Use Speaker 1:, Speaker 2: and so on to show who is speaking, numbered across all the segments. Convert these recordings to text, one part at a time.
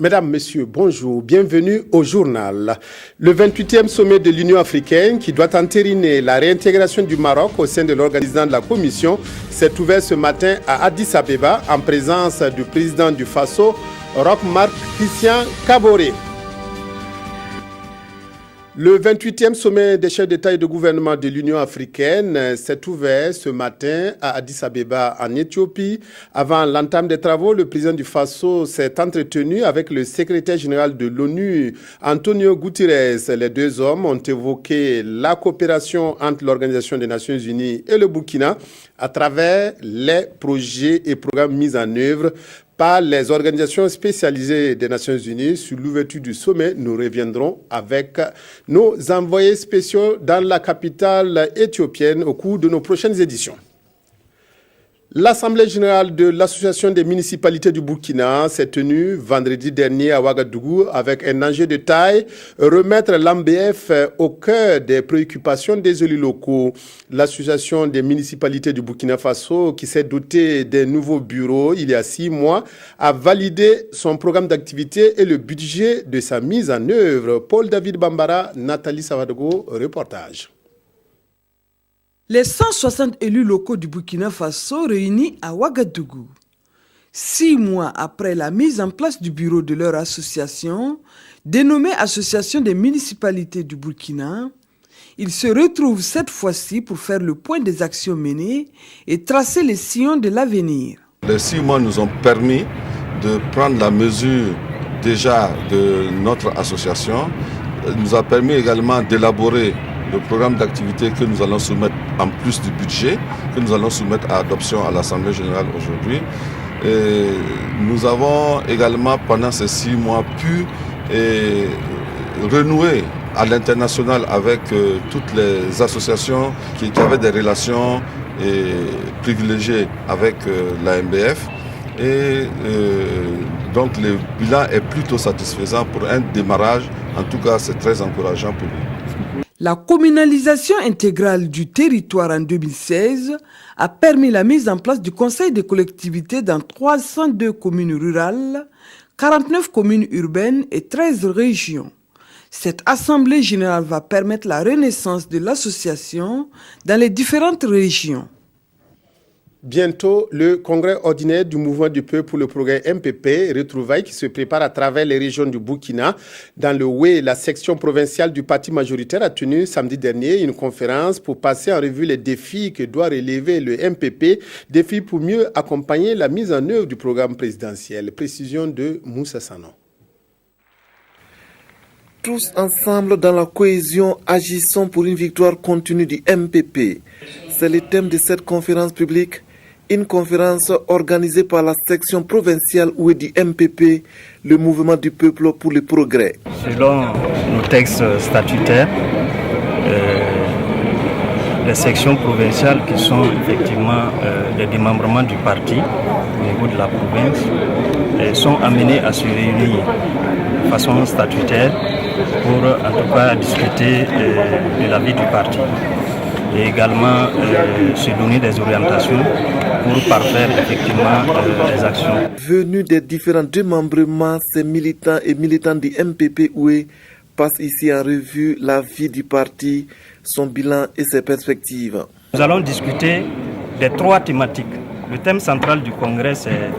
Speaker 1: Mesdames, Messieurs, bonjour, bienvenue au journal. Le 28e sommet de l'Union africaine qui doit entériner la réintégration du Maroc au sein de l'organisation de la Commission s'est ouvert ce matin à Addis Abeba en présence du président du Faso, Roch-Marc Christian Kaboré. Le 28e sommet des chefs d'État et de gouvernement de l'Union africaine s'est ouvert ce matin à Addis Abeba en Éthiopie. Avant l'entame des travaux, le président du Faso s'est entretenu avec le secrétaire général de l'ONU, Antonio Guterres. Les deux hommes ont évoqué la coopération entre l'Organisation des Nations Unies et le Burkina à travers les projets et programmes mis en œuvre par les organisations spécialisées des Nations Unies. Sur l'ouverture du sommet, nous reviendrons avec nos envoyés spéciaux dans la capitale éthiopienne au cours de nos prochaines éditions. L'Assemblée générale de l'Association des municipalités du Burkina s'est tenue vendredi dernier à Ouagadougou avec un enjeu de taille, remettre l'AMBF au cœur des préoccupations des élus locaux. L'Association des municipalités du Burkina Faso, qui s'est dotée d'un nouveau bureau il y a 6 mois, a validé son programme d'activité et le budget de sa mise en œuvre. Paul-David Bambara, Nathalie Savadogo, reportage.
Speaker 2: Les 160 élus locaux du Burkina Faso réunis à Ouagadougou. 6 mois après la mise en place du bureau de leur association, dénommée Association des municipalités du Burkina, ils se retrouvent cette fois-ci pour faire le point des actions menées et tracer les sillons de l'avenir.
Speaker 3: Les 6 mois nous ont permis de prendre la mesure déjà de notre association, nous a permis également d'élaborer le programme d'activité que nous allons soumettre en plus du budget, que nous allons soumettre à adoption à l'Assemblée générale aujourd'hui. Et nous avons également pendant ces 6 mois pu renouer à l'international avec toutes les associations qui avaient des relations privilégiées avec l'AMBF. Et donc le bilan est plutôt satisfaisant pour un démarrage. En tout cas, c'est très encourageant pour nous.
Speaker 2: La communalisation intégrale du territoire en 2016 a permis la mise en place du Conseil des collectivités dans 302 communes rurales, 49 communes urbaines et 13 régions. Cette assemblée générale va permettre la renaissance de l'association dans les différentes régions.
Speaker 1: Bientôt, le congrès ordinaire du mouvement du peuple pour le progrès MPP, retrouvailles qui se prépare à travers les régions du Burkina. Dans le Oué, la section provinciale du parti majoritaire a tenu samedi dernier une conférence pour passer en revue les défis que doit relever le MPP, défis pour mieux accompagner la mise en œuvre du programme présidentiel. Précision de Moussa Sanon.
Speaker 4: Tous ensemble dans la cohésion, agissons pour une victoire continue du MPP. C'est le thème de cette conférence publique. Une conférence organisée par la section provinciale Oué du MPP, le mouvement du peuple pour le progrès.
Speaker 5: Selon nos textes statutaires, les sections provinciales qui sont effectivement les démembrements du parti au niveau de la province sont amenées à se réunir de façon statutaire pour en tout cas discuter de la vie du parti et également se donner des orientations pour parfaire effectivement les actions.
Speaker 4: Venus des différents démembrements, ces militants et militantes du MPP Oué passent ici en revue la vie du parti, son bilan et ses perspectives.
Speaker 5: Nous allons discuter des 3 thématiques. Le thème central du congrès, c'est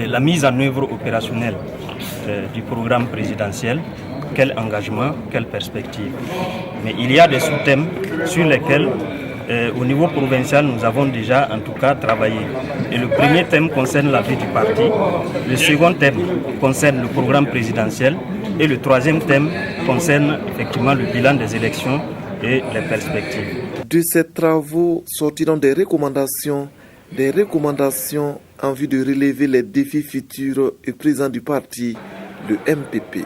Speaker 5: la mise en œuvre opérationnelle du programme présidentiel. Quel engagement, quelle perspective. Mais il y a des sous-thèmes sur lesquels, au niveau provincial, nous avons déjà en tout cas travaillé. Et le premier thème concerne la vie du parti, le second thème concerne le programme présidentiel et le troisième thème concerne effectivement le bilan des élections et les perspectives.
Speaker 4: De ces travaux sortiront des recommandations en vue de relever les défis futurs et présents du parti, le MPP.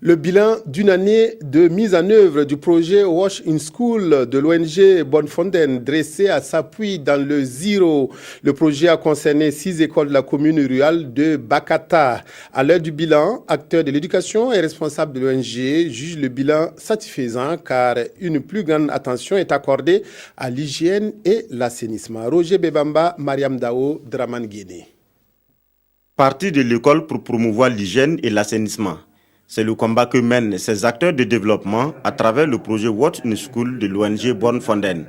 Speaker 1: Le bilan d'une année de mise en œuvre du projet Wash in School de l'ONG Bonnefontaine dressé à s'appuie dans le Ziro. Le projet a concerné 6 écoles de la commune rurale de Bakata. À l'heure du bilan, acteurs de l'éducation et responsables de l'ONG jugent le bilan satisfaisant car une plus grande attention est accordée à l'hygiène et l'assainissement. Roger Bebamba, Mariam Dao, Draman Guéné.
Speaker 6: Partir de l'école pour promouvoir l'hygiène et l'assainissement. C'est le combat que mènent ces acteurs de développement à travers le projet What in School de l'ONG Born Fonden.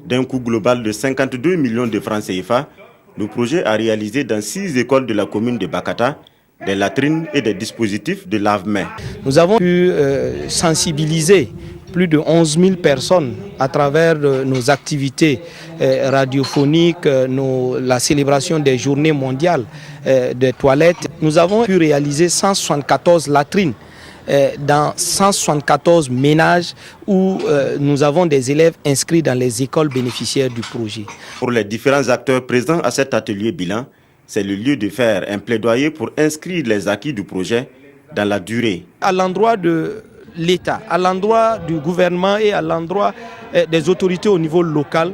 Speaker 6: D'un coût global de 52 millions de francs CFA, le projet a réalisé dans 6 écoles de la commune de Bakata des latrines et des dispositifs de lave-mains.
Speaker 7: Nous avons pu sensibiliser plus de 11 000 personnes à travers nos activités radiophoniques, la célébration des journées mondiales des toilettes. Nous avons pu réaliser 174 latrines dans 174 ménages où nous avons des élèves inscrits dans les écoles bénéficiaires du projet.
Speaker 6: Pour les différents acteurs présents à cet atelier bilan, c'est le lieu de faire un plaidoyer pour inscrire les acquis du projet dans la durée.
Speaker 7: À l'endroit de l'État, à l'endroit du gouvernement et à l'endroit des autorités au niveau local,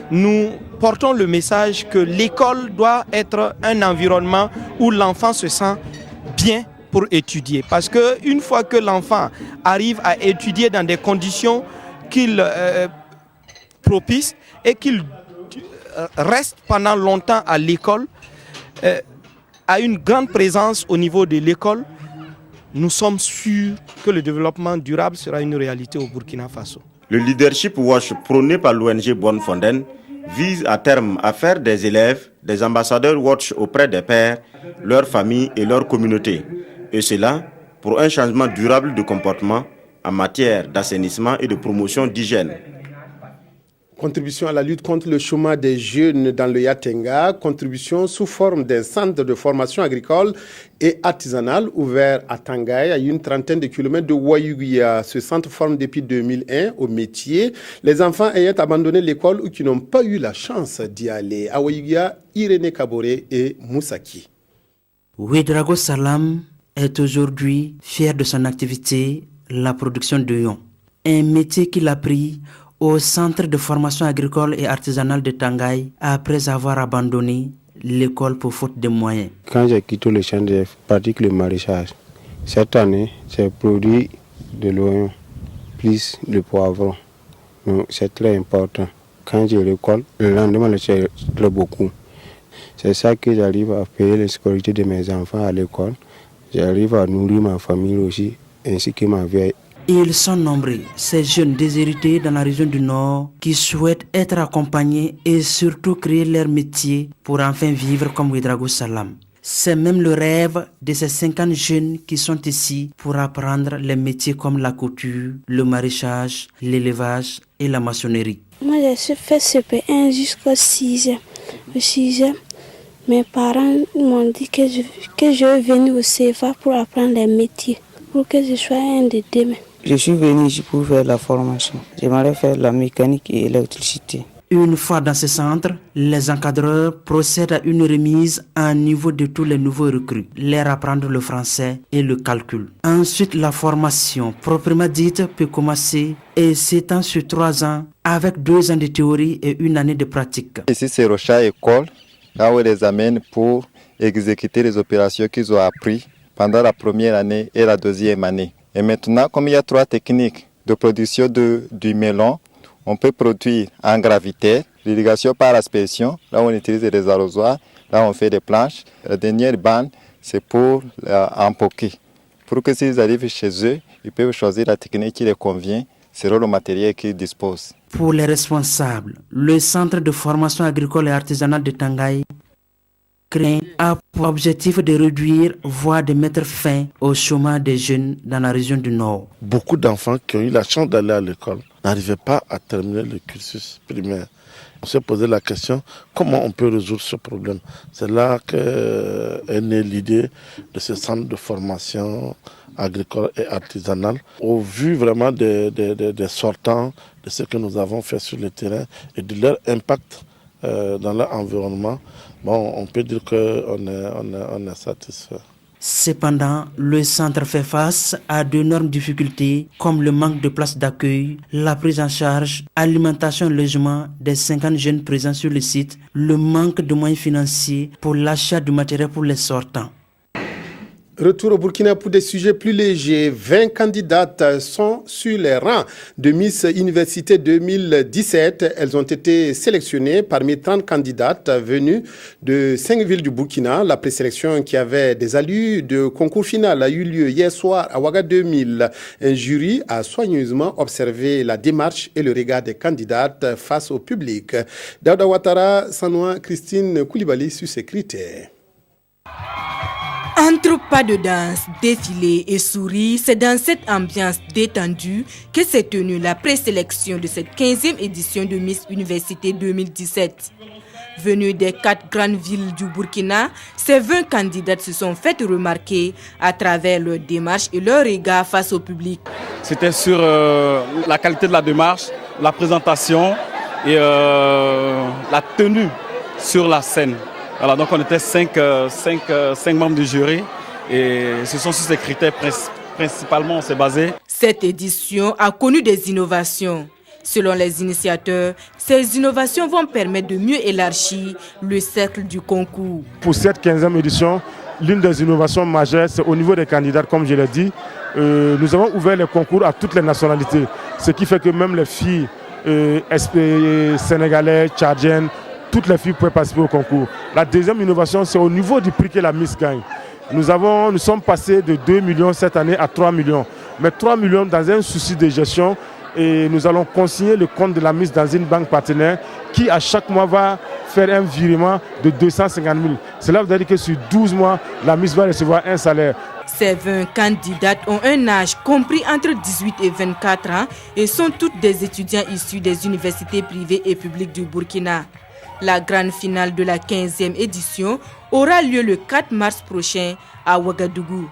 Speaker 7: nous portons le message que l'école doit être un environnement où l'enfant se sent bien pour étudier. Parce qu'une fois que l'enfant arrive à étudier dans des conditions qu'il propice et qu'il reste pendant longtemps à l'école, a une grande présence au niveau de l'école, nous sommes sûrs que le développement durable sera une réalité au Burkina Faso.
Speaker 6: Le leadership WASH prôné par l'ONG Born Fonden vise à terme à faire des élèves des ambassadeurs WASH auprès des pairs, leurs familles et leurs communautés. Et cela pour un changement durable de comportement en matière d'assainissement et de promotion d'hygiène.
Speaker 1: Contribution à la lutte contre le chômage des jeunes dans le Yatenga, contribution sous forme d'un centre de formation agricole et artisanale ouvert à Tangaï, à une trentaine de kilomètres de Wayuguia. Ce centre forme depuis 2001 au métier les enfants ayant abandonné l'école ou qui n'ont pas eu la chance d'y aller. À Wayuguia, Irénée Kaboré et Moussaki.
Speaker 8: Ouedraogo Salam est aujourd'hui fier de son activité, la production de yon, un métier qu'il a pris au centre de formation agricole et artisanale de Tangaï après avoir abandonné l'école pour faute de moyens.
Speaker 9: Quand j'ai quitté le champ, j'ai pratiqué le maraîchage. Cette année, j'ai produit de l'oignon plus le poivron. Donc, c'est très important. Quand j'ai l'école, le lendemain, c'est très beaucoup. C'est ça que j'arrive à payer la sécurité de mes enfants à l'école. J'arrive à nourrir ma famille aussi, ainsi que ma vieille.
Speaker 8: Ils sont nombreux, ces jeunes déshérités dans la région du Nord qui souhaitent être accompagnés et surtout créer leur métier pour enfin vivre comme Ouedraogo Salam. C'est même le rêve de ces 50 jeunes qui sont ici pour apprendre les métiers comme la couture, le maraîchage, l'élevage et la maçonnerie.
Speaker 10: Moi, j'ai fait CP1 jusqu'au 6e. Au 6e, mes parents m'ont dit que je vais venir au CFA pour apprendre les métiers, pour que je sois un de demain.
Speaker 11: Je suis venu ici pour faire la formation. J'aimerais faire la mécanique et l'électricité.
Speaker 8: Une fois dans ce centre, les encadreurs procèdent à une remise à un niveau de tous les nouveaux recrues, leur apprendre le français et le calcul. Ensuite, la formation proprement dite peut commencer et s'étend sur 3 ans avec 2 ans de théorie et 1 année de pratique.
Speaker 12: Ici, c'est Rocha École, là où on les amène pour exécuter les opérations qu'ils ont apprises pendant la première année et la deuxième année. Et maintenant, comme il y a 3 techniques de production du melon, on peut produire en gravité, l'irrigation par aspersion, là on utilise des arrosoirs, là on fait des planches. La dernière bande, c'est pour empoquer. Pour que s'ils arrivent chez eux, ils peuvent choisir la technique qui les convient selon le matériel qu'ils disposent.
Speaker 8: Pour les responsables, le centre de formation agricole et artisanale de Tangaï a pour objectif de réduire, voire de mettre fin au chômage des jeunes dans la région du Nord.
Speaker 13: Beaucoup d'enfants qui ont eu la chance d'aller à l'école n'arrivaient pas à terminer le cursus primaire. On s'est posé la question, comment on peut résoudre ce problème? C'est là qu'est née l'idée de ce centre de formation agricole et artisanale. Au vu vraiment des sortants, de ce que nous avons fait sur le terrain et de leur impact dans leur environnement, bon, on peut dire qu'on est satisfait.
Speaker 8: Cependant, le centre fait face à d'énormes difficultés comme le manque de places d'accueil, la prise en charge, alimentation et logement des 50 jeunes présents sur le site, le manque de moyens financiers pour l'achat du matériel pour les sortants.
Speaker 1: Retour au Burkina pour des sujets plus légers. 20 candidates sont sur les rangs de Miss Université 2017. Elles ont été sélectionnées parmi 30 candidates venues de 5 villes du Burkina. La présélection qui avait des allures de concours final a eu lieu hier soir à Ouaga 2000. Un jury a soigneusement observé la démarche et le regard des candidates face au public. Daouda Ouattara, Sanoa, Christine Koulibaly sur ces critères.
Speaker 14: Entre pas de danse, défilé et sourires, c'est dans cette ambiance détendue que s'est tenue la présélection de cette 15e édition de Miss Université 2017. Venues des 4 grandes villes du Burkina, ces 20 candidates se sont faites remarquer à travers leur démarche et leur regard face au public.
Speaker 15: C'était sur la qualité de la démarche, la présentation et la tenue sur la scène. Alors donc on était 5 membres du jury et ce sont sur ces critères principalement on s'est basé.
Speaker 14: Cette édition a connu des innovations. Selon les initiateurs, ces innovations vont permettre de mieux élargir le cercle du concours.
Speaker 16: Pour cette 15e édition, l'une des innovations majeures, c'est au niveau des candidats, comme je l'ai dit. Nous avons ouvert les concours à toutes les nationalités, ce qui fait que même les filles sénégalaises, tchadiennes, toutes les filles pouvaient participer au concours. La deuxième innovation, c'est au niveau du prix que la Miss gagne. Nous sommes passés de 2 millions cette année à 3 millions. Mais 3 millions dans un souci de gestion. Et nous allons consigner le compte de la Miss dans une banque partenaire qui, à chaque mois, va faire un virement de 250 000. Cela veut dire que sur 12 mois, la Miss va recevoir un salaire.
Speaker 14: Ces 20 candidates ont un âge compris entre 18 et 24 ans et sont toutes des étudiants issus des universités privées et publiques du Burkina. La grande finale de la 15e édition aura lieu le 4 mars prochain à Ouagadougou.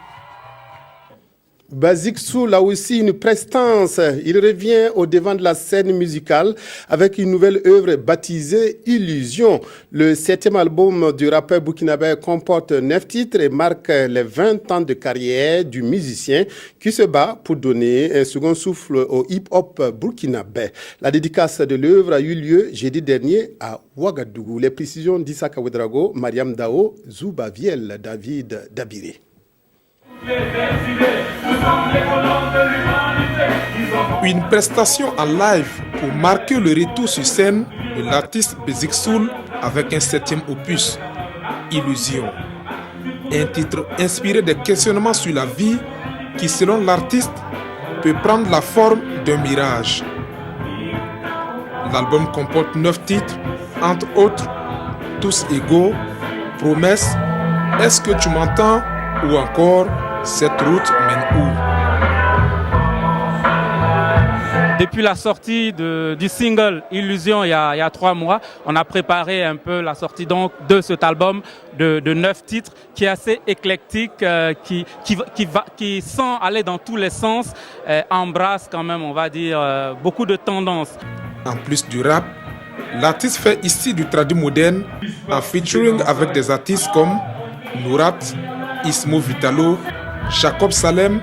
Speaker 1: Basique Soul a aussi une prestance. Il revient au devant de la scène musicale avec une nouvelle œuvre baptisée Illusion. Le 7e album du rappeur burkinabé comporte 9 titres et marque les 20 ans de carrière du musicien qui se bat pour donner un second souffle au hip-hop burkinabé. La dédicace de l'œuvre a eu lieu jeudi dernier à Ouagadougou. Les précisions d'Issaka Ouedraogo, Mariam Dao, Zouba Viel, David Dabiré.
Speaker 17: Une prestation en live pour marquer le retour sur scène de l'artiste Basique Soul avec un 7e opus, Illusion. Un titre inspiré des questionnements sur la vie qui, selon l'artiste, peut prendre la forme d'un mirage. L'album comporte 9 titres, entre autres Tous égaux, Promesse, Est-ce que tu m'entends ou encore Cette route mène où?
Speaker 18: Depuis la sortie du single Illusion il y a 3 mois, on a préparé un peu la sortie donc de cet album de 9 titres qui est assez éclectique, qui sans aller dans tous les sens, embrasse quand même, on va dire, beaucoup de tendances.
Speaker 17: En plus du rap, l'artiste fait ici du tradi moderne en featuring avec des artistes comme Nourat, Ismo Vitalo, Jacob Salem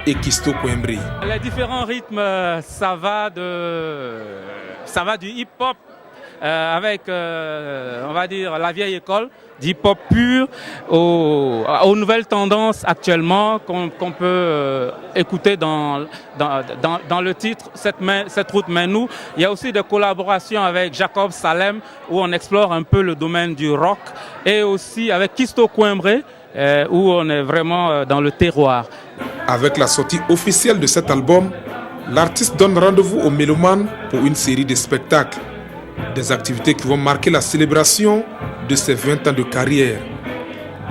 Speaker 17: et Kisto Kouembri.
Speaker 18: Les différents rythmes, ça va du hip-hop avec, on va dire, la vieille école, du hip-hop pur, aux nouvelles tendances actuellement qu'on peut écouter dans le titre Cette route mène nous. Il y a aussi des collaborations avec Jacob Salem où on explore un peu le domaine du rock et aussi avec Kisto Kouembri où on est vraiment dans le terroir.
Speaker 17: Avec la sortie officielle de cet album, l'artiste donne rendez-vous aux mélomanes pour une série de spectacles. Des activités qui vont marquer la célébration de ses 20 ans de carrière.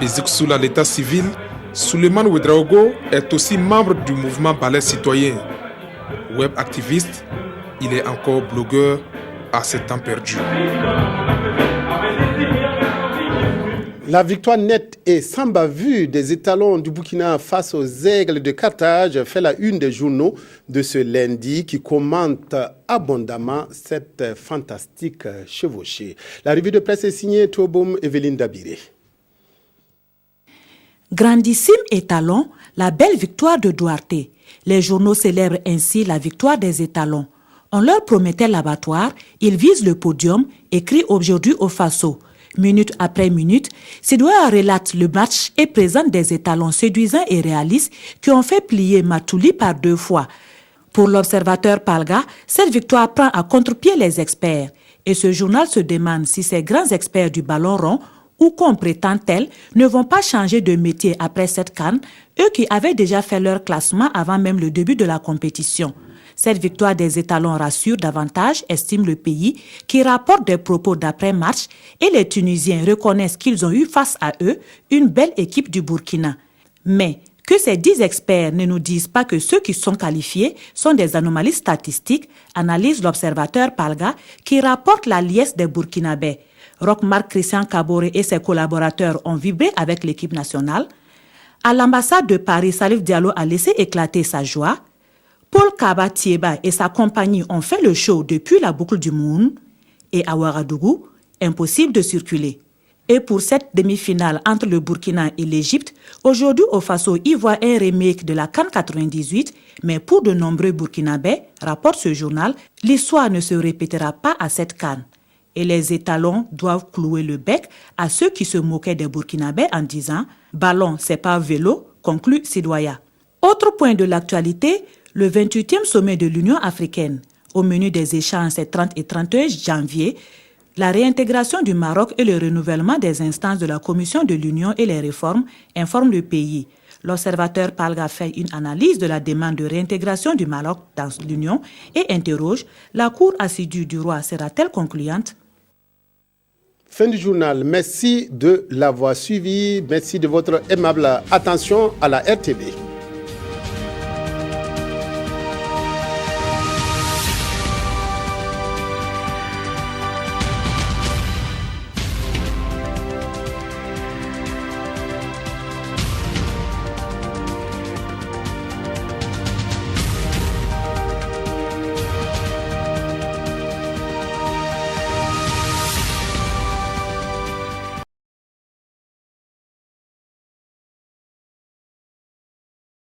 Speaker 17: Basique Soul à l'état civil, Souleymane Ouedraogo est aussi membre du mouvement Balai Citoyen. Web activiste, il est encore blogueur à ses temps perdus.
Speaker 1: La victoire nette et sans bavure des étalons du Burkina face aux Aigles de Carthage fait la une des journaux de ce lundi qui commente abondamment cette fantastique chevauchée. La revue de presse est signée Toboum Evelyne Dabiré.
Speaker 19: Grandissime étalon, la belle victoire de Duarte. Les journaux célèbrent ainsi la victoire des étalons. On leur promettait l'abattoir, ils visent le podium, écrit aujourd'hui au Faso. Minute après minute, Sidoya relate le match et présente des étalons séduisants et réalistes qui ont fait plier Matouli par 2 fois. Pour l'observateur Palga, cette victoire prend à contre-pied les experts. Et ce journal se demande si ces grands experts du ballon rond, ou qu'on prétend-elle, ne vont pas changer de métier après cette CAN, eux qui avaient déjà fait leur classement avant même le début de la compétition. Cette victoire des étalons rassure davantage, estime le pays, qui rapporte des propos d'après-match, et les Tunisiens reconnaissent qu'ils ont eu face à eux une belle équipe du Burkina. Mais que ces 10 experts ne nous disent pas que ceux qui sont qualifiés sont des anomalies statistiques, analyse l'observateur Palga, qui rapporte la liesse des Burkinabés. Roch-Marc Christian Kaboré et ses collaborateurs ont vibré avec l'équipe nationale. À l'ambassade de Paris, Salif Diallo a laissé éclater sa joie. Paul Kaba Thieba et sa compagnie ont fait le show depuis la boucle du Moun. Et à Ouagadougou, impossible de circuler. Et pour cette demi-finale entre le Burkina et l'Égypte, aujourd'hui au Faso y voit un remake de la CAN 98, mais pour de nombreux Burkinabés, rapporte ce journal, l'histoire ne se répétera pas à cette CAN. Et les étalons doivent clouer le bec à ceux qui se moquaient des Burkinabés en disant « Ballon, c'est pas vélo », conclut Sidoya. Autre point de l'actualité, le 28e sommet de l'Union africaine. Au menu des échanges ces 30 et 31 janvier, la réintégration du Maroc et le renouvellement des instances de la Commission de l'Union et les réformes informent le pays. L'observateur Palga fait une analyse de la demande de réintégration du Maroc dans l'Union et interroge « La cour assidue du roi sera-t-elle concluante ?»
Speaker 1: Fin du journal. Merci de l'avoir suivi. Merci de votre aimable attention à la RTB.